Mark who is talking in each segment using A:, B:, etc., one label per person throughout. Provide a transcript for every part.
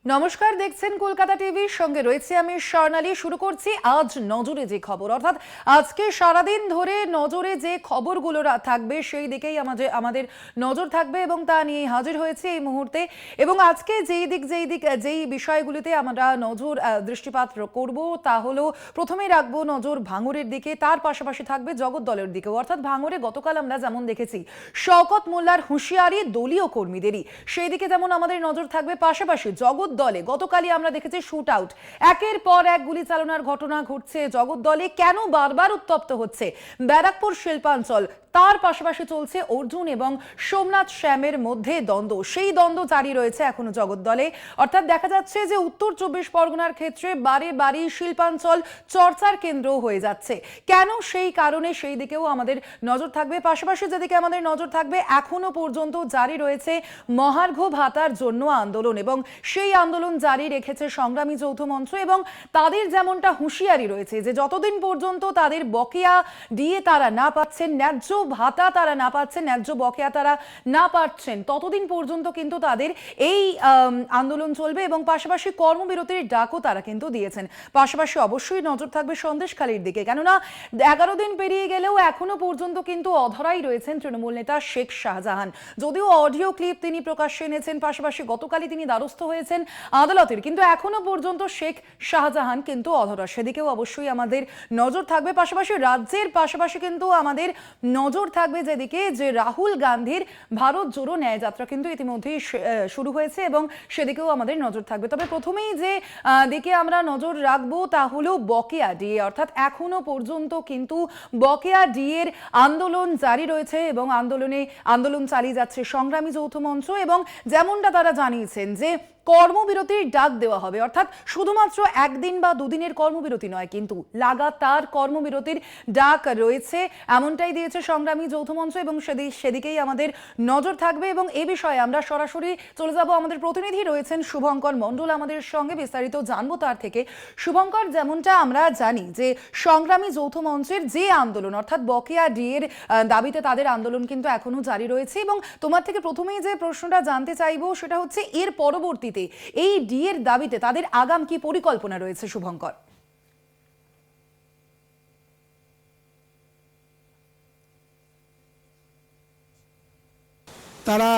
A: নমস্কার, দেখছেন কলকাতা টিভির সঙ্গে রয়েছে আমি স্বর্ণালী। শুরু করছি আজ নজরে যে খবর, অর্থাৎ আজকে সারাদিন ধরে নজরে যে খবরগুলো থাকবে সেই দিকেই আমাদের নজর থাকবে এবং তা নিয়ে হাজির হয়েছে এই মুহূর্তে। এবং আজকে যেই বিষয়গুলিতে আমরা নজর দৃষ্টিপাত করব তা হলো, প্রথমেই রাখবো নজর ভাঙড়ের দিকে, তার পাশাপাশি থাকবে জগদ্দলের দিকেও। অর্থাৎ ভাঙড়ে গতকাল আমরা যেমন দেখেছি শওকত মোল্লার হুঁশিয়ারি দলীয় কর্মীদেরই, সেই দিকে যেমন আমাদের নজর থাকবে, পাশাপাশি জগদ্দলে গতকালই আমরা দেখেছি শুট আউট, একের পর এক গুলি চালনার ঘটনা ঘটছে জগদ্দলে। কেন বারবার উত্তপ্ত হচ্ছে ব্যারাকপুর শিল্পাঞ্চল, তার পাশাপাশি চলছে অর্জুন এবং সোমনাথ শ্যামের মধ্যে দ্বন্দ্ব, সেই দ্বন্দ্ব জারি রয়েছে এখনো জগদ্দলে। অর্থাৎ দেখা যাচ্ছে যে উত্তর 24 পরগনার ক্ষেত্রে বারে বারে শিল্পাঞ্চল চর্চার কেন্দ্র হয়ে যাচ্ছে। কেন, সেই কারণে সেই দিকেও আমাদের নজর থাকবে। পাশাপাশি যেদিকে আমাদের নজর থাকবে, এখনো পর্যন্ত জারি রয়েছে মহার্ঘ ভাতার জন্য আন্দোলন, এবং সেই আন্দোলন জারি রেখেছে সংগ্রামী যৌথ মঞ্চ। এবং তাদের যেমনটা হুঁশিয়ারি রয়েছে যে যতদিন পর্যন্ত তাদের বকেয়া দিয়ে তারা না পাচ্ছেন, ন্যায্য ভাতা তারা না পাচ্ছেন, ন্যায্য বকেয়া তারা না পাচ্ছেন, ততদিন পর্যন্ত কিন্তু তাদের এই আন্দোলন চলবে। এবং পাশাপাশি কর্মবিরতির ডাকও তারা কিন্তু দিয়েছেন। পাশাপাশি অবশ্যই নজর থাকবে সন্দেশখালীর দিকে, কেননা 11 দিন পেরিয়ে গেলেও এখনো পর্যন্ত কিন্তু অধরাই রয়েছেন তৃণমূল নেতা শেখ শাহজাহান। যদিও অডিও ক্লিপ তিনি প্রকাশ্যে এনেছেন, পাশাপাশি গতকালই তিনি দ্বারস্থ হয়েছেন আদালতের, কিন্তু এখনো পর্যন্ত শেখ শাহজাহান কিন্তু অধরা, সেদিকেও অবশ্যই আমাদের নজর থাকবে। পাশাপাশি রাজ্যের পাশাপাশি কিন্তু আমাদের নজর থাকবে যেদিকে, যে রাহুল গান্ধীর ভারত জোড়ো ন্যায় যাত্রা কিন্তু ইতিমধ্যেই শুরু হয়েছে, এবং সেদিকেও আমাদের নজর থাকবে। তবে প্রথমেই যে দিকে আমরা নজর রাখবো তা হলো বকেয়া ডিএ, অর্থাৎ এখনো পর্যন্ত কিন্তু বকেয়া ডিএর আন্দোলন জারি রয়েছে এবং আন্দোলন চালিয়ে যাচ্ছে সংগ্রামী যৌথ মঞ্চ। এবং যেমনটা তারা জানিয়েছেন যে কর্মবিরতির ডাক দেওয়া হবে, অর্থাৎ শুধুমাত্র একদিন বা দুদিনের কর্মবিরতি নয়, কিন্তু লাগাতার কর্মবিরতির ডাক রয়েছে, এমনটাই দিয়েছে সংগ্রামী যৌথ মঞ্চ, এবং সেদিকেই আমাদের নজর থাকবে। এবং এ বিষয়ে আমরা সরাসরি চলে যাব, আমাদের প্রতিনিধি রয়েছেন শুভঙ্কর মণ্ডল আমাদের সঙ্গে, বিস্তারিত জানবো তার থেকে। শুভঙ্কর, যেমনটা আমরা জানি যে সংগ্রামী যৌথ মঞ্চের যে আন্দোলন, অর্থাৎ বকেয়া ডিএর দাবিতে তাদের আন্দোলন কিন্তু এখনো জারি রয়েছে, এবং তোমার থেকে প্রথমেই যে প্রশ্নটা জানতে চাইবো সেটা হচ্ছে, এর পরবর্তীতে এই ডিএর দাবিতে তাদের আগাম কি পরিকল্পনা রয়েছে শুভঙ্কর?
B: তারা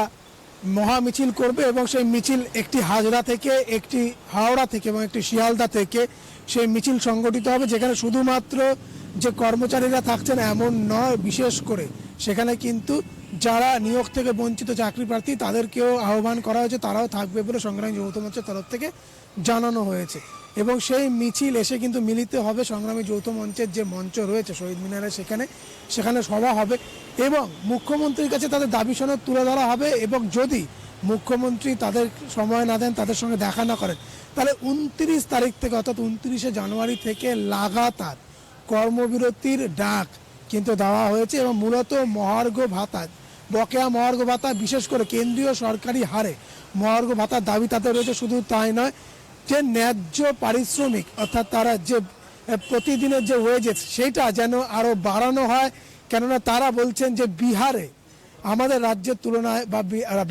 B: মহা মিছিল করবে এবং সেই মিছিল একটি হাজরা থেকে, একটি হাওড়া থেকে এবং একটি শিয়ালদা থেকে সেই মিছিল সংগঠিত হবে, যেখানে শুধুমাত্র যে কর্মচারীরা থাকছেন এমন নয়, বিশেষ করে সেখানে কিন্তু যারা নিয়োগ থেকে বঞ্চিত চাকরি প্রার্থী তাদেরকেও আহ্বান করা হয়েছে, তারাও থাকবে বলে সংগ্রামী যৌথ মঞ্চের তরফ থেকে জানানো হয়েছে। এবং সেই মিছিল এসে কিন্তু মিলিত হবে সংগ্রামী যৌথ মঞ্চের যে মঞ্চ রয়েছে শহীদ মিনারে, সেখানে সভা হবে এবং মুখ্যমন্ত্রীর কাছে তাদের দাবি সনদ তুলে ধরা হবে। এবং যদি মুখ্যমন্ত্রী তাদের সময় না দেন, তাদের সঙ্গে দেখা না করেন, তাহলে 29 তারিখ থেকে, অর্থাৎ 29শে জানুয়ারি থেকে লাগাতার কর্মবিরতির ডাক কিন্তু দেওয়া হয়েছে। এবং মূলত মহার্ঘ ভাতা, বকেয়া মহার্ঘ ভাতা, বিশেষ করে কেন্দ্রীয় সরকারি হারে মহার্ঘ ভাতার দাবি তাদের রয়েছে। শুধু তাই নয়, যে ন্যায্য পারিশ্রমিক, অর্থাৎ তারা যে প্রতিদিনের যে ওয়েজেস, সেটা যেন আরও বাড়ানো হয়। কেননা তারা বলছেন যে বিহারে আমাদের রাজ্যের তুলনায় বা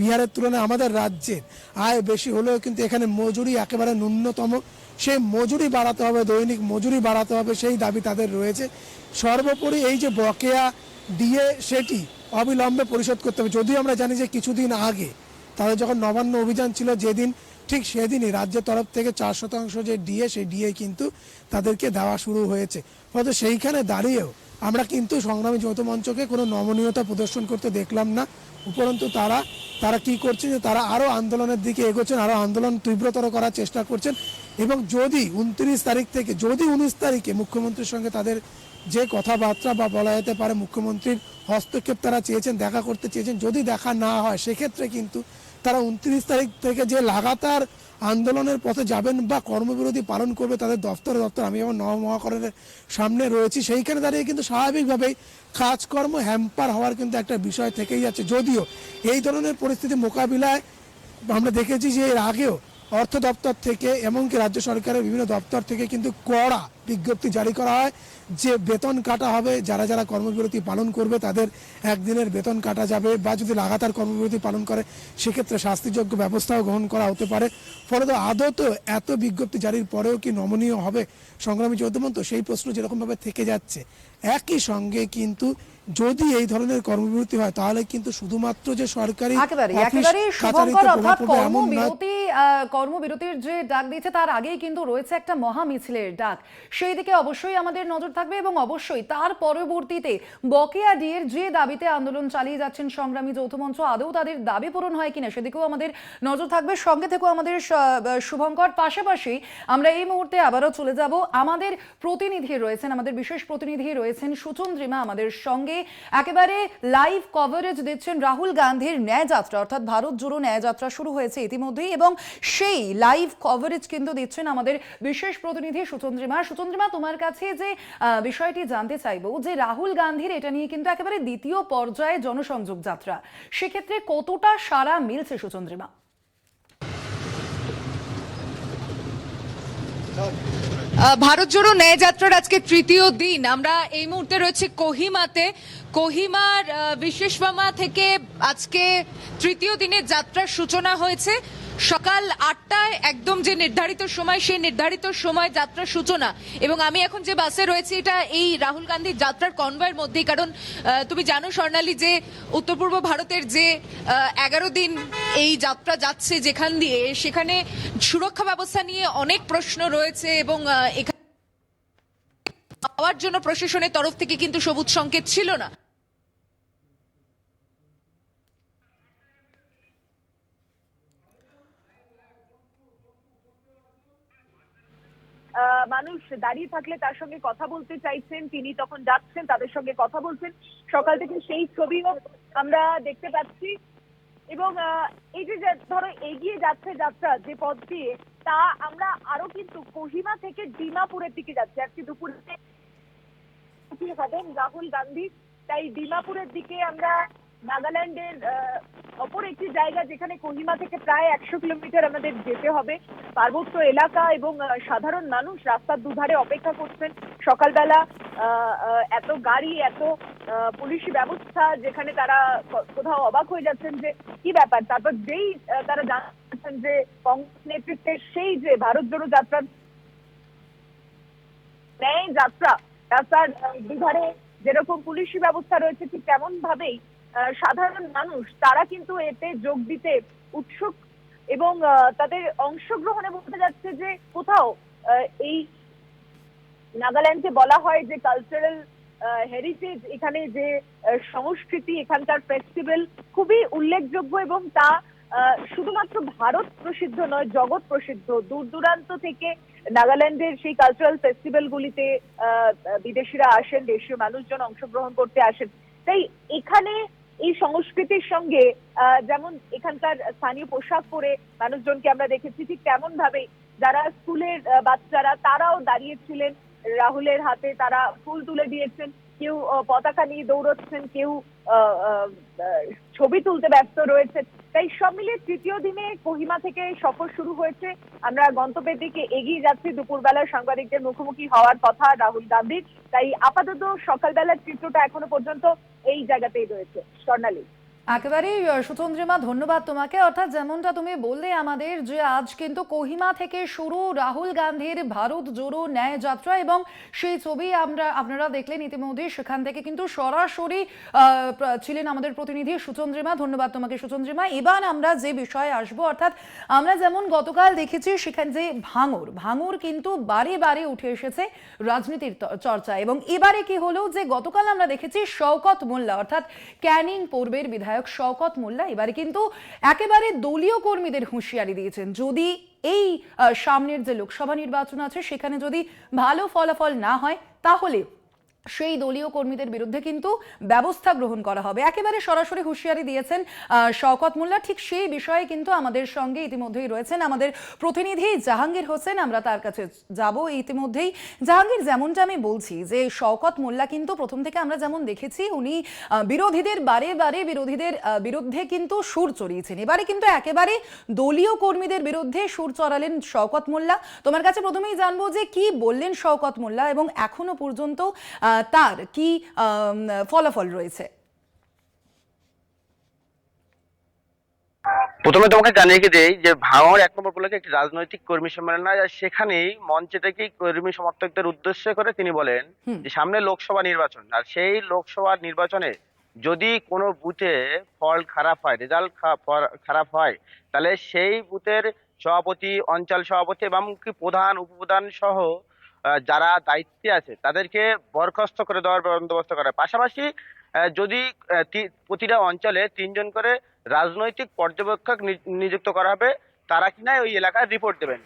B: বিহারের তুলনায় আমাদের রাজ্যের আয় বেশি হলেও কিন্তু এখানে মজুরি একেবারে ন্যূনতম, সেই মজুরি বাড়াতে হবে, দৈনিক মজুরি বাড়াতে হবে, সেই দাবি তাদের রয়েছে। সর্বোপরি এই যে বকেয়া দিয়ে সেটি অবিলম্বে পরিশোধ করতে হবে। যদিও আমরা জানি যে কিছুদিন আগে তাদের যখন নবান্ন অভিযান ছিল, যেদিন ঠিক সেদিনই রাজ্যের তরফ থেকে 4% যে ডিএ, সেই ডিএ কিন্তু তাদেরকে দেওয়া শুরু হয়েছে। ফলে সেইখানে দাঁড়িয়েও আমরা কিন্তু সংগ্রামী যৌথ মঞ্চকে কোনো নমনীয়তা প্রদর্শন করতে দেখলাম না। উপরন্তু তারা কি করছে, যে তারা আরও আন্দোলনের দিকে এগোচ্ছেন, আরও আন্দোলন তীব্রতর করার চেষ্টা করছেন। এবং যদি 29 তারিখ থেকে, যদি 19 তারিখে মুখ্যমন্ত্রীর সঙ্গে তাদের যে কথাবার্তা বা বলা যেতে পারে মুখ্যমন্ত্রীর হস্তক্ষেপ তারা চেয়েছেন, দেখা করতে চেয়েছেন, যদি দেখা না হয়, সেক্ষেত্রে কিন্তু তারা 29 তারিখ থেকে যে লাগাতার আন্দোলনের পথে যাবেন বা কর্মবিরতি পালন করবে তাদের দপ্তর। আমি যেমন নবমহাকরণের সামনে রয়েছি, সেইখানে দাঁড়িয়ে কিন্তু স্বাভাবিকভাবেই কাজকর্ম হ্যাম্পার হওয়ার কিন্তু একটা বিষয় থেকেই যাচ্ছে। যদিও এই ধরনের পরিস্থিতি মোকাবিলায় আমরা দেখেছি যে এর আগেও অর্থ দপ্তর থেকে এমনকি রাজ্য সরকারের বিভিন্ন দপ্তর থেকে কিন্তু কড়া বিজ্ঞপ্তি জারি করা হয় যে বেতন কাটা হবে, যারা যারা কর্মবিরতি পালন করবে তাদের একদিনের বেতন কাটা যাবে, বা যদি লাগাতার কর্মবিরতি পালন করে সেক্ষেত্রে শাস্তিযোগ্য ব্যবস্থাও গ্রহণ করা হতে পারে। ফলত আদত এত বিজ্ঞপ্তি জারির পরেও কি নমনীয় হবে সংগ্রামী যৌথ মঞ্চ, সেই প্রশ্ন যেরকমভাবে থেকে যাচ্ছে। একই সঙ্গে কিন্তু যদি এই ধরনের কর্মবিরতি হয় তাহলে কিন্তু শুধুমাত্র যে সরকারি
A: একেবারে শুভঙ্কর, অর্থাৎ কর্মবিরতির যে ডাক দিয়েছে তার আগেই কিন্তু রয়েছে একটা মহা মিছিলের ডাক, সেই দিকে অবশ্যই আমাদের নজর থাকবে এবং অবশ্যই তার পরবর্তীতে বকেয়া ডিএর যে দাবিতে আন্দোলন চালিয়ে যাচ্ছেন সংগ্রামী যৌথ মঞ্চ, আদৌ তাদের দাবি পূরণ হয় কিনা সেদিকেও আমাদের নজর থাকবে। সঙ্গে থেকেও আমাদের শুভঙ্কর। পাশাপাশি আমরা এই মুহূর্তে আবারও চলে যাব, আমাদের প্রতিনিধি রয়েছেন, আমাদের বিশেষ প্রতিনিধি রয়েছেন সুচন্দ্রিমা আমাদের সঙ্গে, একেবারে লাইভ কভারেজ দিচ্ছেন রাহুল গান্ধীর ন্যায় যাত্রা, অর্থাৎ ভারত জোড়ো ন্যায় যাত্রা শুরু হয়েছে ইতিমধ্যেই, এবং সেই লাইভ কভারেজ কিন্তু দিচ্ছেন আমাদের বিশেষ প্রতিনিধি সুচন্দ্রিমা। সুচন্দ্রিমা, তোমার কাছে যে বিষয়টি জানতে চাইবো যে রাহুল গান্ধীর এটা নিয়ে কিন্তু একেবারে দ্বিতীয় পর্যায়ে জনসংযোগ যাত্রা, সেক্ষেত্রে কতটা সাড়া মিলছে সুচন্দ্রিমা?
C: ভারত জোড়ো ন্যায় যাত্রার আজকে তৃতীয় দিন। আমরা এই মুহূর্তে রয়েছে কোহিমাতে। কোহিমার বিশেষবামা থেকে আজকে তৃতীয় দিনের যাত্রার সূচনা হয়েছে। সকাল 8টায় একদম যে নির্ধারিত সময়, সেই নির্ধারিত সময় যাত্রার সূচনা। এবং আমি এখন যে বাসে রয়েছি এটা এই রাহুল গান্ধীর যাত্রার কনভয়ের মধ্যেই, কারণ তুমি জানো স্বর্ণালী যে উত্তর পূর্ব ভারতের যে 11 দিন এই যাত্রা যাচ্ছে যেখান দিয়ে, সেখানে সুরক্ষা ব্যবস্থা নিয়ে অনেক প্রশ্ন রয়েছে এবং এখানে পাওয়ার জন্য প্রশাসনের তরফ থেকে কিন্তু সবুজ সংকেত ছিল না।
D: মানুষ দাঁড়িয়ে থাকলে তার সঙ্গে কথা বলতে চাইছেন, তিনি তখন যাচ্ছেন, তাদের সঙ্গে কথা বলছেন। সকাল থেকে সেই ছবিও আমরা দেখতে পাচ্ছি। এবং এই যে ধরো এগিয়ে যাচ্ছে যাত্রা যে পথ দিয়ে, তা আমরা আরো কিন্তু কোহিমা থেকে ডিমাপুরের দিকে যাচ্ছি। আজকে দুপুরে হবেন রাহুল গান্ধী, তাই ডিমাপুরের দিকে আমরা নাগাল্যান্ডের অপর একটি জায়গা যেখানে কোহিমা থেকে প্রায় 100 কিলোমিটার আমাদের যেতে হবে। পার্বত্য এলাকা এবং সাধারণ মানুষ রাস্তার দুধারে অপেক্ষা করছেন। সকালবেলা এত গাড়ি, এত পুলিশি ব্যবস্থা, যেখানে তারা কোথাও অবাক হয়ে যাচ্ছেন যে কি ব্যাপার। তারপর যেই তারা জানাচ্ছেন যে কংগ্রেস নেতৃত্বের সেই যে ভারত জোড়ো যাত্রার ন্যায় যাত্রা, রাস্তার দুধারে যেরকম পুলিশি ব্যবস্থা রয়েছে ঠিক তেমন ভাবেই সাধারণ মানুষ তারা কিন্তু এতে যোগ দিতে উৎসুক এবং তাদের অংশগ্রহণে বোঝা যাচ্ছে যে কোথাও এই নাগাল্যান্ডকে বলা হয় যে কালচারাল হেরিটেজ, এখানে যে সংস্কৃতি, এখানকার ফেস্টিভ্যাল খুবই উল্লেখযোগ্য এবং তা শুধুমাত্র ভারত প্রসিদ্ধ নয়, জগৎ প্রসিদ্ধ। দূর দূরান্ত থেকে নাগাল্যান্ডের সেই কালচারাল ফেস্টিভ্যাল গুলিতে বিদেশিরা আসেন, দেশীয় মানুষজন অংশগ্রহণ করতে আসেন। তাই এখানে এই সংস্কৃতির সঙ্গে যেমন এখানকার স্থানীয় পোশাক পরে মানুষজনকে আমরা দেখেছি, ঠিক তেমন ভাবে যারা স্কুলের বাচ্চারা তারাও দাঁড়িয়েছিলেন রাহুলের হাতে, তারা ফুল তুলে দিয়েছেন, কেউ পতাকা নিয়ে দৌড়চ্ছেন, কেউ ছবি তুলতে ব্যস্ত রয়েছেন। তাই সব মিলিয়ে তৃতীয় দিনে কোহিমা থেকে সফর শুরু হয়েছে। আমরা গন্তব্যের দিকে এগিয়ে যাচ্ছি। দুপুরবেলা সাংবাদিকদের মুখোমুখি হওয়ার কথা রাহুল গান্ধীর, তাই আপাতত সকালবেলার চিত্রটা এখনো পর্যন্ত এই জায়গাতেই রয়েছে। স্বর্ণালী।
A: একেবারেই সুচন্দ্রিমা, ধন্যবাদ তোমাকে। অর্থাৎ যেমনটা তুমি বললে আমাদের, যে আজ কিন্তু কোহিমা থেকে শুরু রাহুল গান্ধীর ভারত জোড়ো ন্যায় যাত্রা, এবং সেই ছবি আপনারা দেখলেন ইতিমধ্যে। সেখান থেকে কিন্তু সরাসরি ছিলেন আমাদের প্রতিনিধি সুচন্দ্রিমা। ধন্যবাদ তোমাকে সুচন্দ্রিমা। এবার আমরা যে বিষয়ে আসবো, অর্থাৎ আমরা যেমন গতকাল দেখেছি সেখানে যে ভাঙর কিন্তু বারে বারে উঠে এসেছে রাজনীতির চর্চা, এবং এবারে কি হলো যে গতকাল আমরা দেখেছি শওকত মোল্লা, অর্থাৎ ক্যানিং পূর্বের বিধায়ক শওকত মোল্লা এবারে কিন্তু একেবারে দলীয় কর্মীদের হুঁশিয়ারি দিয়েছেন, যদি এই সামনের যে লোকসভা নির্বাচন আছে সেখানে যদি ভালো ফলাফল না হয় তাহলে সেই দলীয় কর্মীদের বিরুদ্ধে কিন্তু ব্যবস্থা গ্রহণ করা হবে। একেবারে সরাসরি হুঁশিয়ারি দিয়েছেন শওকত মোল্লা। ঠিক সেই বিষয়ে কিন্তু আমাদের সঙ্গে ইতিমধ্যেই রয়েছেন আমাদের প্রতিনিধি জাহাঙ্গীর হোসেন, আমরা তার কাছে যাব ইতিমধ্যেই। জাহাঙ্গীর, যেমনটা আমি বলছি যে শওকত মোল্লা কিন্তু প্রথম থেকে আমরা যেমন দেখেছি উনি বিরোধীদের বারে বারে বিরোধীদের বিরুদ্ধে কিন্তু সুর চড়িয়েছেন। এবারে কিন্তু একেবারে দলীয় কর্মীদের বিরুদ্ধে সুর চড়ালেন শওকত মোল্লা। তোমার কাছে প্রথমেই জানবো যে কি বললেন শওকত মোল্লা এবং এখনো পর্যন্ত তার কি ফলাফল রয়েছে।
E: প্রথমে তোমাকে জানিয়ে দেই যে ভাঙড় 1 নম্বর ব্লকে একটি রাজনৈতিক কর্মী সম্মেলন হয়, আর সেখানেই মঞ্চে থেকেই কর্মী সমর্থকদের উদ্দেশ্য করে তিনি বলেন যে সামনে লোকসভা নির্বাচন, আর সেই লোকসভা নির্বাচনে যদি কোনো বুথে ফল খারাপ হয়, রেজাল্ট খারাপ হয়, তাহলে সেই বুথের সভাপতি, অঞ্চল সভাপতি এবং কি প্রধান, উপপ্রধান সহ যারা দায়িত্বে আছে তাদেরকে বরখাস্ত করে দেওয়ার বন্দোবস্ত করা। পাশাপাশি যদি প্রতিটা অঞ্চলে 3 জন করে রাজনৈতিক পর্যবেক্ষক নিযুক্ত করা হবে, তারা কিনা ওই এলাকায় রিপোর্ট দেবেন।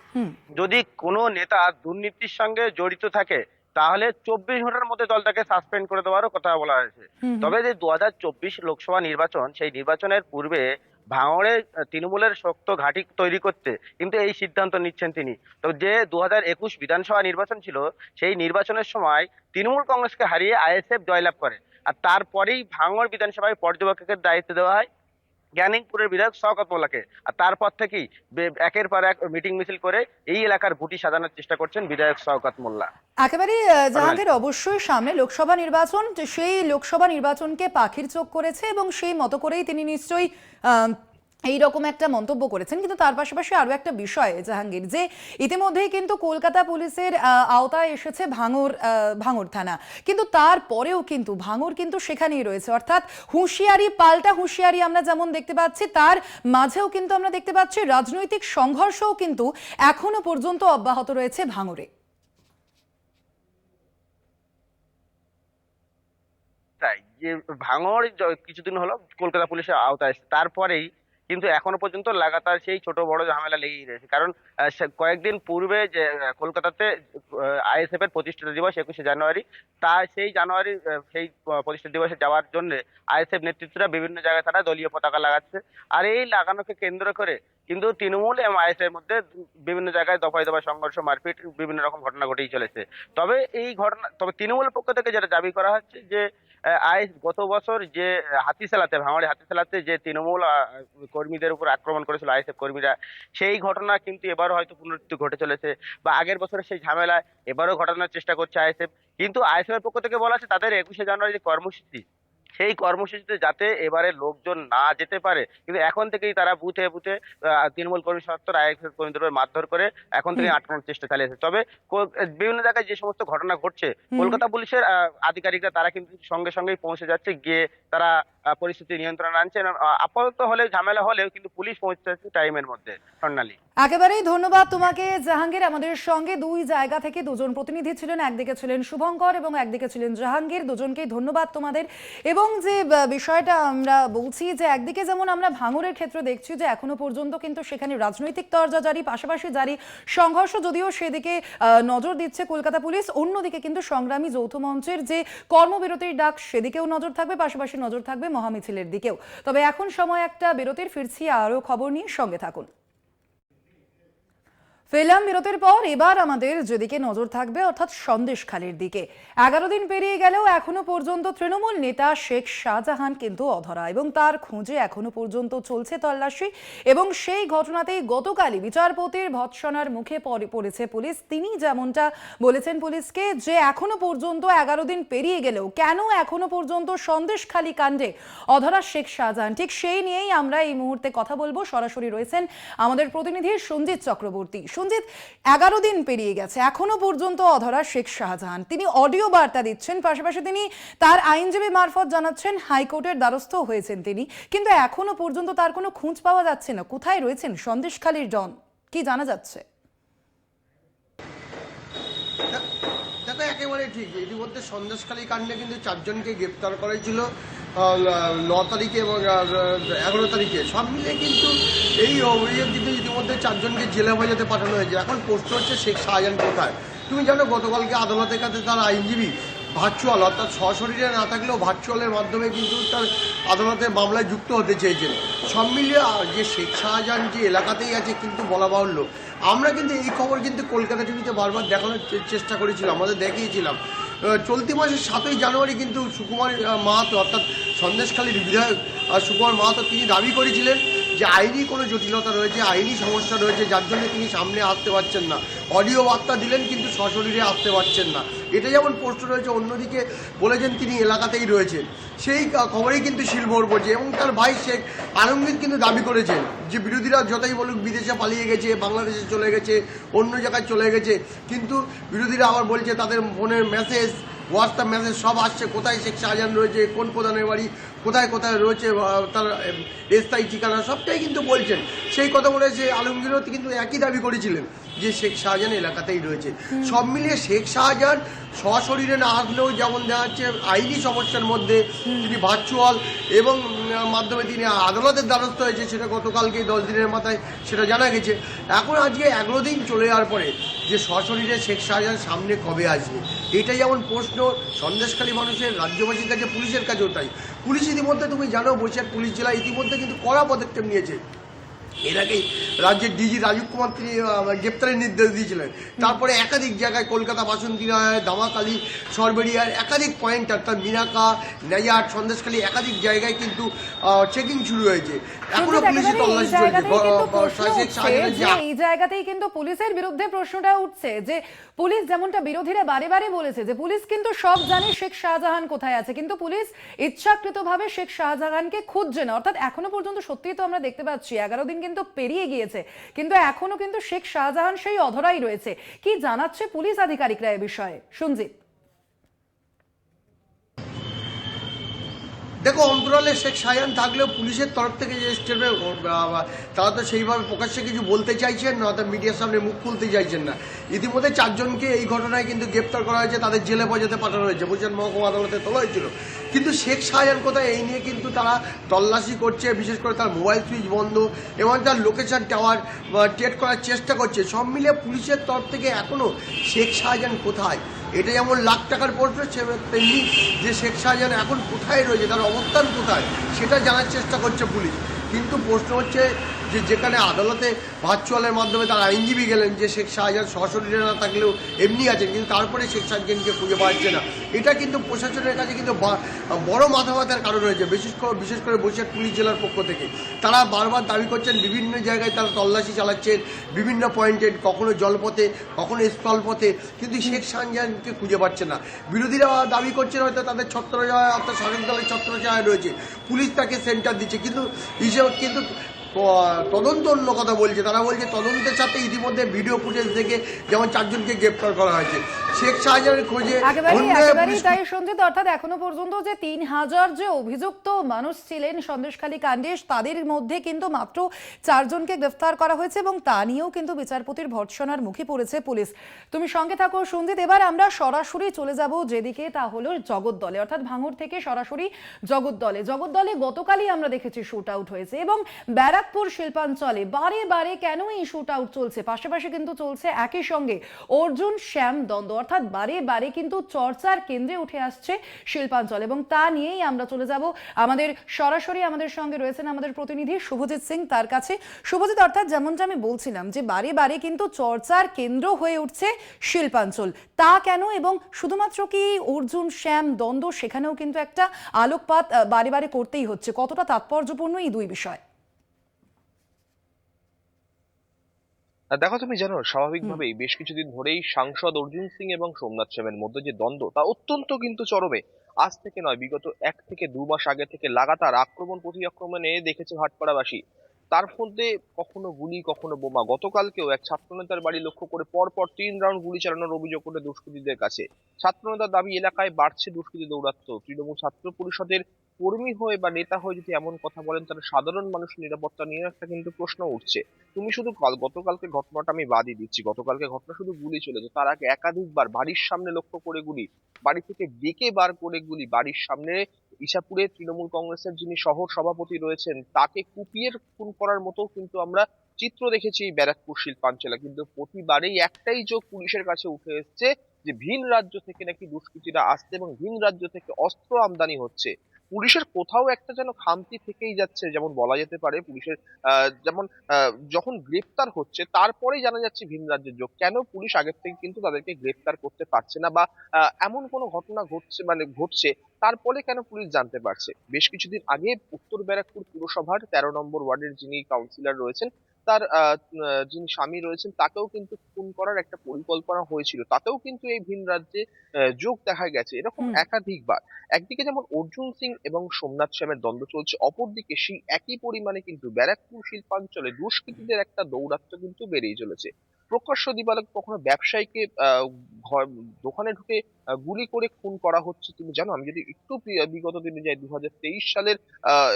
E: যদি কোনো নেতা দুর্নীতির সঙ্গে জড়িত থাকে তাহলে 24 ঘন্টার মধ্যে দলটাকে সাসপেন্ড করে দেওয়ারও কথা বলা হয়েছে। তবে যে 2024 লোকসভা নির্বাচন, সেই নির্বাচনের পূর্বে ভাঙড়ে তৃণমূলের শক্ত ঘাঁটি তৈরি করতে কিন্তু এই সিদ্ধান্ত নিচ্ছেন তিনি। তো যে 2021 বিধানসভা নির্বাচন ছিল, সেই নির্বাচনের সময় তৃণমূল কংগ্রেসকে হারিয়ে আইএসএফ জয়লাভ করে, আর তারপরেই ভাঙড় বিধানসভায় পর্যবেক্ষকের দায়িত্ব দেওয়া হয় জ্ঞানীপুরের বিধায়ক শওকত মোল্লাকে। আর তারপর থেকেই একের পর এক মিটিং মিছিল করে এই এলাকার গুটি সাজানোর চেষ্টা করছেন বিধায়ক শওকত মোল্লা।
A: একেবারে জাহাঙ্গীর, অবশ্যই সামনে লোকসভা নির্বাচন, সেই লোকসভা নির্বাচনকে পাখির চোখ করেছে এবং সেই মতো করেই তিনি নিশ্চয়ই এইরকম একটা মন্তব্য করেছেন। কিন্তু তার পাশাপাশি আরো একটা বিষয় জাহাঙ্গীর, যে ইতিমধ্যেই কিন্তু কলকাতা পুলিশের আওতায় এসেছে ভাঙড় থানা, কিন্তু তারপরেও কিন্তু ভাঙড় কিন্তু সেখানেই রয়েছে। অর্থাৎ হুঁশিয়ারি পাল্টা হুঁশিয়ারি আমরা যেমন দেখতে পাচ্ছি, তার মাঝেও কিন্তু আমরা দেখতে পাচ্ছি রাজনৈতিক সংঘর্ষও কিন্তু এখনো পর্যন্ত অব্যাহত রয়েছে ভাঙড়ে।
E: তাই যে ভাঙড় কিছুদিন হলো কলকাতা পুলিশের আওতায় এসেছে, তারপরেই কিন্তু এখনো পর্যন্ত লাগাতার সেই ছোট বড় ঝামেলা লেগেই রয়েছে। কারণ কয়েকদিন পূর্বে যে কলকাতাতে আইএসএফ এর প্রতিষ্ঠাতা দিবস 21শে জানুয়ারি, সেই জানুয়ারি সেই প্রতিষ্ঠাতা দিবসে যাওয়ার জন্য আইএসএফ নেতৃত্বরা বিভিন্ন জায়গায় তারা দলীয় পতাকা লাগাচ্ছে, আর এই লাগানোকে কেন্দ্র করে কিন্তু তৃণমূল এবং আইএসএফ এর মধ্যে বিভিন্ন জায়গায় দফায় দফায় সংঘর্ষ, মারপিট, বিভিন্ন রকম ঘটনা ঘটেই চলেছে। তবে তৃণমূলের পক্ষ থেকে যেটা দাবি করা হচ্ছে যে গত বছর যে ভাঙড়ে হাতিশালাতে যে তৃণমূল কর্মীদের উপর আক্রমণ করেছিল আইএসএফ কর্মীরা, সেই ঘটনা কিন্তু এবারও হয়তো পুনরাবৃত্তি ঘটে চলেছে, বা আগের বছরের সেই ঝামেলায় এবারও ঘটানোর চেষ্টা করছে আইএসএফ। কিন্তু আইএসএফ এর পক্ষ থেকে বলা আছে তাদের 21শে জানুয়ারি যে কর্মসূচি, সেই কর্মসূচিতে যাতে এবারে লোকজন না যেতে পারে, কিন্তু এখন থেকেই তারা বুথে বুথে তৃণমূল কর্মী সমর্থক আইএসএফ কর্মীদের মারধর করে এখন থেকে আটকানোর চেষ্টা চালিয়েছে। তবে বিভিন্ন জায়গায় যে সমস্ত ঘটনা ঘটছে, কলকাতা পুলিশের আধিকারিকরা তারা কিন্তু সঙ্গে সঙ্গেই পৌঁছে যাচ্ছে, গিয়ে তারা পরিস্থিতি নিয়ন্ত্রণে আনছে। আপাতত হলেও ঝামেলা হলেও কিন্তু পুলিশ পৌঁছে যাচ্ছে টাইমের মধ্যে। স্বর্ণালী,
A: একেবারেই ধন্যবাদ তোমাকে জাহাঙ্গীর। আমাদের সঙ্গে দুই জায়গা থেকে দুজন প্রতিনিধি ছিলেন, একদিকে ছিলেন শুভঙ্কর এবং একদিকে ছিলেন জাহাঙ্গীর। দুজনকেই ধন্যবাদ তোমাদের। এবং যে বিষয়টা আমরা বলছি যে একদিকে যেমন আমরা ভাঙড়ের ক্ষেত্রে দেখছি যে এখনো পর্যন্ত কিন্তু সেখানে রাজনৈতিক তরজা জারি, পাশাপাশি জারি সংঘর্ষ, যদিও সেদিকে নজর দিচ্ছে কলকাতা পুলিশ, অন্যদিকে কিন্তু সংগ্রামী যৌথ মঞ্চের যে কর্মবিরতির ডাক সেদিকেও নজর থাকবে, পাশাপাশি নজর থাকবে মহামিছিলের দিকেও। তবে এখন সময় একটা বিরতির, ফিরছি আরো খবর নিয়ে, সঙ্গে থাকুন। ফেলাম বিরতির পর এবার আমাদের যেদিকে নজর থাকবে অর্থাৎ সন্দেশখালীর দিকে। 11 দিন পেরিয়ে গেলেও এখনো পর্যন্ত তৃণমূল নেতা শেখ শাহজাহান কিন্তু অধরা এবং তার খোঁজে এখনো পর্যন্ত চলছে তল্লাশি। এবং সেই ঘটনাতেই গতকালই বিচারপতির ভৎসনার মুখে পড়েছে পুলিশ। তিনি যেমনটা বলেছেন পুলিশকে যে এখনো পর্যন্ত 11 দিন পেরিয়ে গেলেও কেন এখনো পর্যন্ত সন্দেশখালী কাণ্ডে অধরা শেখ শাহজাহান, ঠিক সেই নিয়েই আমরা এই মুহূর্তে কথা বলবো। সরাসরি রয়েছেন আমাদের প্রতিনিধি সঞ্জিত চক্রবর্তী। সঞ্জিত, 11 দিন পেরিয়ে গেছে, এখনো পর্যন্ত অধরা শেখ শাহজাহান। তিনি অডিও বার্তা দিচ্ছেন, পাশাপাশি তিনি তার আইনজীবী মারফত জানাচ্ছেন হাইকোর্টের দ্বারস্থ হয়েছেন তিনি, কিন্তু এখনো পর্যন্ত তার কোনো খোঁজ পাওয়া যাচ্ছে না। কোথায় রয়েছেন সন্দেশখালীর ডন, কি জানা যাচ্ছে?
F: দেখো, একেবারে ঠিক। ইতিমধ্যে সন্দেশখালী কাণ্ডে কিন্তু 4 জনকে গ্রেপ্তার করা হয়েছিল 9 তারিখে এবং 11 তারিখে। সব মিলিয়ে কিন্তু এই অভিযোগ কিন্তু ইতিমধ্যে 4 জনকে জেলে হেফাজতে পাঠানো হয়েছে। এখন প্রশ্ন হচ্ছে শেখ শাহজাহান কোথায়। তুমি জানো গতকালকে আদালতের কাছে তার আইনজীবী ভার্চুয়াল অর্থাৎ সশরীরে না থাকলেও ভার্চুয়ালের মাধ্যমে কিন্তু তার আদালতের মামলায় যুক্ত হতে চেয়েছেন। সব মিলিয়ে যে শেখ শাহজাহান যে এলাকাতেই আছে কিন্তু বলা বাহুল্য, আমরা কিন্তু এই খবর কিন্তু কলকাতা টিভিতে বারবার দেখানোর চেষ্টা করেছিলাম, আমাদের দেখিয়েছিলাম। চলতি মাসের 7ই জানুয়ারি কিন্তু সুকুমার মাহাতো অর্থাৎ সন্দেশখালীর বিধায়ক সুকুমার মাহাতো তিনি দাবি করেছিলেন যে আইনি কোনো জটিলতা রয়েছে, আইনি সমস্যা রয়েছে, যার জন্য তিনি সামনে আসতে পারছেন না। অডিও বার্তা দিলেন কিন্তু সশরীরে আসতে পারছেন না। এটা যেমন প্রশ্ন রয়েছে, অন্যদিকে বলেছেন তিনি এলাকাতেই রয়েছেন, সেই খবরেই কিন্তু শিলমোহর পড়ছে। এবং তার ভাই শেখ আলমগীর কিন্তু দাবি করেছেন যে বিরোধীরা যতই বলুক বিদেশে পালিয়ে গেছে, বাংলাদেশে চলে গেছে, অন্য জায়গায় চলে গেছে, কিন্তু বিরোধীরা আবার বলছে তাদের ফোনের মেসেজ, হোয়াটসঅ্যাপ মেসেজ সব আসছে, কোথায় শেখ শাহজাহান রয়েছে, কোন প্রধানের বাড়ি, কোথায় কোথায় রয়েছে তার স্থায়ী ঠিকানা, সবটাই কিন্তু বলছেন। সেই কথা বলে সে আলমগীরও কিন্তু একই দাবি করেছিলেন যে শেখ শাহজাহান এলাকাতেই রয়েছে। সব মিলিয়ে শেখ শাহজাহান সশরীরে না আসলেও যেমন দেখা যাচ্ছে আইনি সমস্যার মধ্যে তিনি ভার্চুয়াল এবং মাধ্যমে তিনি আদালতের দ্বারস্থ হয়েছে, সেটা গতকালকে 10 দিনের মাথায় সেটা জানা গেছে। এখন আজকে 11 দিন চলে যাওয়ার পরে যে সশরীরে শেখ শাহজাহান সামনে কবে আসবে, এটা যেমন প্রশ্ন সন্দেশখালী মানুষের, রাজ্যবাসীর কাছে, পুলিশের কাছেও তাই। পুলিশ ইতিমধ্যে তুমি জানো বৈশাখ পুলিশ জেলা ইতিমধ্যে কিন্তু কড়া পদক্ষেপ নিয়েছে। এর আগেই রাজ্যের ডিজি রাজীব কুমার তিনি গ্রেপ্তারের নির্দেশ দিয়েছিলেন। তারপরে একাধিক জায়গায় কলকাতা বাসন্তীরায়, দামাকালী, সরবেরিয়ার একাধিক পয়েন্ট অর্থাৎ মিনাকা, নাইয়াট, সন্দেশখালী একাধিক জায়গায় কিন্তু চেকিং শুরু হয়েছে। এখনো পুলিশি তল্লাশি চলছে।
A: এই জায়গাতেই কিন্তু পুলিশের বিরুদ্ধে প্রশ্নটা উঠছে যে পুলিশ যেমনটা বিরোধীরা বারে বারে বলেছে যে পুলিশ কিন্তু সব জানে শেখ শাহজাহান কোথায় আছে, কিন্তু পুলিশ ইচ্ছাকৃতভাবে শেখ শাহজাহানকে খুঁজছে না। অর্থাৎ এখনো পর্যন্ত সত্যিই তো আমরা দেখতে পাচ্ছি 11 দিন কিন্তু পেরিয়ে গিয়েছে, কিন্তু এখনো কিন্তু শেখ শাহজাহান সেই অধরাই রয়েছে। কি জানাচ্ছে পুলিশ আধিকারিকরা এ বিষয়ে, সঞ্জিত?
F: দেখো, অন্তরালে শেখ শাহজাহান থাকলেও পুলিশের তরফ থেকে যে স্টেটমেন্ট, তারা তো সেইভাবে প্রকাশ্যে কিছু বলতে চাইছেন না, অর্থাৎ মিডিয়ার সামনে মুখ খুলতে চাইছেন না। ইতিমধ্যে 4 জনকে এই ঘটনায় কিন্তু গ্রেপ্তার করা হয়েছে, তাদের জেলে পর্যন্ত পাঠানো হয়েছে, বরিশাল মহকুমা আদালতে তোলা হয়েছিল। কিন্তু শেখ শাহজাহান কোথায় এই নিয়ে কিন্তু তারা তল্লাশি করছে, বিশেষ করে তার মোবাইল সুইচ বন্ধ এবং তার লোকেশন টাওয়ার ট্রেড করার চেষ্টা করছে। সব মিলিয়ে পুলিশের তরফ থেকে এখনও শেখ শাহজাহান কোথায়, এটা যেমন লাখ টাকার প্রশ্ন, তেমনি যে শেখ শাহজাহান এখন কোথায় রয়েছে, তার অবস্থান কোথায়, সেটা জানার চেষ্টা করছে পুলিশ। কিন্তু প্রশ্ন হচ্ছে যে যেখানে আদালতে ভার্চুয়ালের মাধ্যমে তার আইনজীবী গেলেন যে শেখ শাহজাহান সশরীরে না থাকলেও এমনি আছেন, কিন্তু তারপরে শেখ শাহজাহানকে খুঁজে পাওয়া যাচ্ছে না। এটা কিন্তু প্রশাসনের কাছে কিন্তু বড় মাথা ব্যথার কারণ রয়েছে, বিশেষ করে বরিশাল পুলিশ জেলার পক্ষ থেকে। তারা বারবার দাবি করছেন, বিভিন্ন জায়গায় তারা তল্লাশি চালাচ্ছেন, বিভিন্ন পয়েন্টে, কখনো জলপথে, কখনো স্থলপথে, কিন্তু শেখ শাহজাহানকে খুঁজে পাচ্ছে না। বিরোধীরা দাবি করছেন হয়তো তাদের ছত্রছায়া, অর্থাৎ শাসক দলের ছত্রছায়া রয়েছে, পুলিশ তাকে সেন্টার দিচ্ছে, কিন্তু কিন্তু তদন্ত অন্য কথা বলছে। তারা বলছে তদন্তের সাথে ইতিমধ্যে ভিডিও ফুটেজ দেখে যেমন 4 জনকে গ্রেপ্তার করা হয়েছে শেখ শাহজাহানের খোঁজে।
A: একেবারেই তাই সঞ্জিত। অর্থাৎ এখনো পর্যন্ত যে 3000 যে অভিযুক্ত মানুষ ছিলেন সন্দেশখালী কাণ্ডে, তাদের মধ্যে কিন্তু মাত্র 4 জনকে গ্রেফতার করা হয়েছে এবং তা নিয়েও কিন্তু বিচারপতির ভর্ৎসনার মুখে পড়েছে পুলিশ। তুমি সঙ্গে থাকো সঞ্জিত। এবার আমরা সরাসরি চলে যাব যেদিকে, তা হলো জগদ্দলে, অর্থাৎ ভাঙড় থেকে সরাসরি জগদ্দলে। জগদ্দলে গতকালই আমরা দেখেছি শুট আউট হয়েছে এবং ব্যারাকপুর শিল্পাঞ্চলে বারে বারে কেন এই শুট আউট চলছে, পাশাপাশি কিন্তু চলছে একই সঙ্গে অর্জুন শ্যাম দ্বন্দ্ব, অর্থাৎ বারে বারে কিন্তু চর্চার কেন্দ্রে উঠে আসছে শিল্পাঞ্চল। এবং তা নিয়েই আমরা চলে যাব আমাদের সরাসরি, আমাদের সঙ্গে রয়েছেন আমাদের প্রতিনিধি শুভজিৎ সিং, তার কাছে। শুভজিৎ, অর্থাৎ যেমনটা আমি বলছিলাম যে বারে বারে কিন্তু চর্চার কেন্দ্র হয়ে উঠছে শিল্পাঞ্চল, তা কেন? এবং শুধুমাত্র কি অর্জুন শ্যাম দ্বন্দ্ব, সেখানেও কিন্তু একটা আলোকপাত বারে বারে করতেই হচ্ছে। কতটা তাৎপর্যপূর্ণ এই দুই বিষয়?
G: দেখো, তুমি জানো স্বাভাবিকভাবেই বেশ কিছুদিন ধরেই সাংসদ অর্জুন সিং এবং সোমনাথ সেনের মধ্যে যে দ্বন্দ্ব, তা অত্যন্ত কিন্তু চরমে। আজ থেকে নয়, বিগত 1 থেকে 2 মাস আগে থেকে লাগাতার আক্রমণ প্রতি আক্রমণে দেখেছে ভাটপাড়াবাসী। তার মধ্যে কখনো গুলি, কখনো বোমা। গতকালকেও এক ছাত্রনেতার বাড়ি লক্ষ্য করে পরপর 3 রাউন্ড গুলি চালানোর অভিযোগ ওঠে দুষ্কৃতীদের কাছে। ছাত্রনেতার দাবি, এলাকায় বাড়ছে দুষ্কৃতী দৌরাত্ম্য। তৃণমূল ছাত্র পরিষদের কর্মী হয়ে বা নেতা হয়ে যদি এমন কথা বলেন, তাহলে সাধারণ মানুষের নিরাপত্তা নিয়ে একটা কিন্তু প্রশ্ন উঠছে। তুমি শুধু গতকালকে ঘটনাটা আমি বাদই দিচ্ছি, গতকালকে ঘটনা শুধু গুলি চলেছে, তার আগে একাধিকবার বাড়ির সামনে লক্ষ্য করে গুলি, বাড়ি থেকে ডেকে বার করে গুলি, বাড়ির সামনে ইসাপুরে তৃণমূল কংগ্রেসের যিনি শহর সভাপতি রয়েছেন তাকে কুপিয়ে খুন করার মতো কিন্তু আমরা চিত্র দেখেছি এই ব্যারাকপুর শিল্পাঞ্চলে। কিন্তু প্রতিবারেই একটাই যোগ পুলিশের কাছে উঠে এসছে, যে ভিন রাজ্য থেকে নাকি দুষ্কৃতীরা আসছে এবং ভিন রাজ্য থেকে অস্ত্র আমদানি হচ্ছে। পুলিশের কোথাও একটা যেন খামতি থেকেই যাচ্ছে, যেমন বলা যেতে পারে পুলিশের যেমন যখন গ্রেপ্তার হচ্ছে তারপরেই জানা যাচ্ছে ভিন রাজ্যের যোগ। কেন পুলিশ আগের থেকে কিন্তু তাদেরকে গ্রেপ্তার করতে পারছে না, বা এমন কোনো ঘটনা ঘটছে তারপরে কেন পুলিশ জানতে পারছে? বেশ কিছুদিন আগে উত্তর ব্যারাকপুর পুরসভার 13 নম্বর ওয়ার্ডের যিনি কাউন্সিলর রয়েছেন, তার যিনি স্বামী রয়েছেন, তাকেও কিন্তু খুন করার একটা পরিকল্পনা হয়েছিল। তাতেও কিন্তু এই ভিন রাজ্যে যোগ দেখা গেছে এরকম
A: হুম।
G: একাধিকবার। একদিকে যেমন অর্জুন সিং এবং সোমনাথ শ্যামের দ্বন্দ্ব চলছে, অপরদিকে সেই একই পরিমাণে কিন্তু ব্যারাকপুর শিল্পাঞ্চলে দুষ্কৃতীদের একটা দৌরাত্ম্য কিন্তু বেড়েই চলেছে। প্রকাশ্য দিবালোক কখনো ব্যবসায়ীকে দোকানে ঢুকে গুলি করে খুন করা হচ্ছে। তুমি জানো, আমি যদি একটু বিগত দিনে যাই, 2023 সালের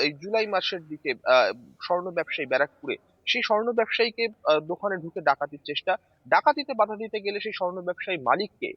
G: এই জুলাই মাসের দিকে স্বর্ণ ব্যবসায়ী ব্যারাকপুরে, সেই স্বর্ণ ব্যবসায়ীকে দোকানে ঢুকে ডাকাতির চেষ্টা, ডাকাতিতে বাধা দিতে গেলে সেই স্বর্ণ ব্যবসায়ী মালিককে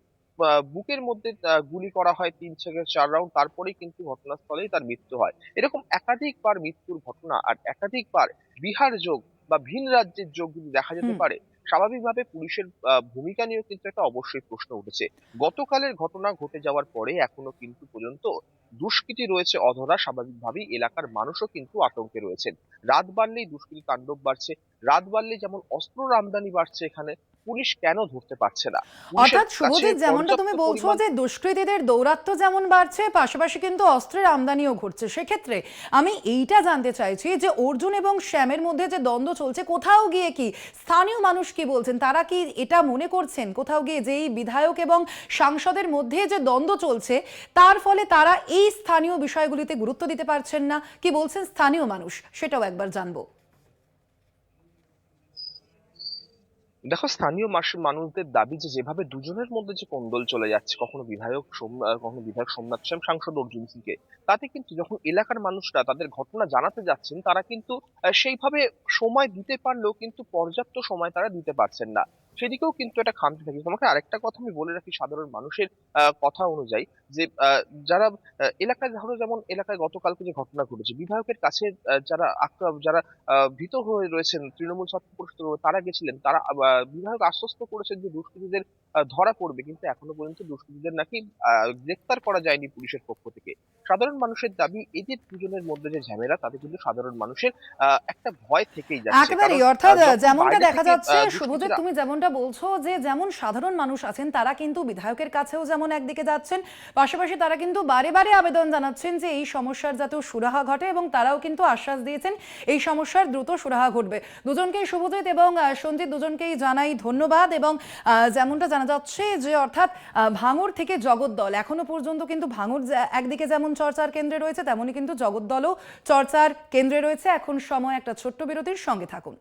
G: বুকের মধ্যে গুলি করা হয় 3 থেকে 4 রাউন্ড, তারপরেই কিন্তু ঘটনাস্থলেই তার মৃত্যু হয়। এরকম একাধিকবার মৃত্যুর ঘটনা আর একাধিকবার বিহার যোগ বা ভিন রাজ্যের যোগ যদি দেখা যেতে
A: হুম।
G: পারে, স্বাভাবিকভাবে পুলিশের ভূমিকা নিয়েও কিন্তু একটা অবশ্যই প্রশ্ন উঠেছে। গতকালের ঘটনা ঘটে যাওয়ার পরে এখনো কিন্তু পর্যন্ত দুষ্কৃতী রয়েছে অধরা, স্বাভাবিকভাবেই এলাকার মানুষও কিন্তু আতঙ্কে রয়েছেন। রাত বাড়লেই দুষ্কৃতী তাণ্ডব বাড়ছে, রাত বাড়লেই যেমন অস্ত্র আমদানি বাড়ছে এখানে, পুলিশ কেন ধরতে পারছে না? পুলিশের
A: অর্থাৎ
G: কাছে
A: শুভজিৎ, যেমনটা তুমি
G: পর্যাপ্ত
A: বলছো
G: পরিমাণ
A: যে দুষ্কৃতীদের দৌরাত্ম্য যেমন বাড়ছে, পাশাপাশি কিন্তু অস্ত্রের আমদানিও ঘটছে, সেক্ষেত্রে আমি এইটা জানতে চাইছি যে অর্জুন এবং শ্যামের মধ্যে যে দ্বন্দ্ব চলছে, কোথাও গিয়ে কি স্থানীয় মানুষ কি বলছেন? তারা কি এটা মনে করছেন কোথাও গিয়ে যে এই বিধায়ক এবং সাংসদের মধ্যে যে দ্বন্দ্ব চলছে তার ফলে তারা এই স্থানীয় বিষয়গুলিতে গুরুত্ব দিতে পারছেন না? কি বলছেন স্থানীয় মানুষ, সেটাও একবার জানবো।
G: দেখো, স্থানীয় মানুষদের দাবি যে যেভাবে দুজনের মধ্যে যে কোন্দল চলে যাচ্ছে, কখনো বিধায়ক সোমনাথ শ্যাম, সাংসদ অর্জুন সিংকে, তাতে কিন্তু যখন এলাকার মানুষরা তাদের ঘটনা জানাতে যাচ্ছেন, তারা কিন্তু সেইভাবে সময় দিতে পারলেও কিন্তু পর্যাপ্ত সময় তারা দিতে পারছেন না। সেদিকেও কিন্তু একটা খামতি থাকে। তোমাকে আরেকটা কথা আমি বলে রাখি, সাধারণ মানুষের কথা অনুযায়ী, যে যারা এলাকায়, ধরো যেমন এলাকায় গতকালকে যে ঘটনা ঘটেছে, বিধায়কের কাছে যারা ভীত হয়ে রয়েছেন, তৃণমূল ছাত্র পরিষদের তারা গেছিলেন, তারা বিধায়ক আশ্বস্ত করেছেন যে দুষ্কৃতীদের ধরা পড়বে, কিন্তু এখনো পর্যন্ত দুষ্কৃতীদের নাকি গ্রেফতার করা যায়নি পুলিশের পক্ষ থেকে। সাধারণ মানুষের দাবি, এদের দুজনের মধ্যে যে ঝামেলা, তাতে কিন্তু সাধারণ মানুষের একটা ভয় থেকেই যাচ্ছে।
A: একেবারেই,
G: কারণ
A: অর্থাৎ
G: যখন
A: যেমনটা
G: বাইরে
A: দেখা
G: থেকে
A: যাচ্ছে শুভজিৎ,
G: দুষ্কৃতীরা
A: তুমি যেমনটা বলছো যে যেমন সাধারণ মানুষ আছেন তারা কিন্তু বিধায়কের কাছেও যেমন একদিকে যাচ্ছেন, পাশাপাশি তারা কিন্তু বারে বারে আবেদন জানাচ্ছেন যে এই সমস্যার যাতে সুরাহা ঘটে, এবং তারাও কিন্তু আশ্বাস দিয়েছেন এই সমস্যার দ্রুত সুরাহা ঘটবে। দুজনকেই, শুভজিৎ এবং সঞ্জিত, দুজনকেই জানাই ধন্যবাদ। এবং যেমনটা জানা যাচ্ছে যে অর্থাৎ ভাঙড় থেকে জগদ্দল এখনো পর্যন্ত কিন্তু ভাঙড় একদিকে যেমন চর্চার কেন্দ্রে রয়েছে, তেমনি কিন্তু জগদ্দলও চর্চার কেন্দ্রে রয়েছে। এখন সময় একটা ছোট্ট বিরতির, সঙ্গে থাকুন।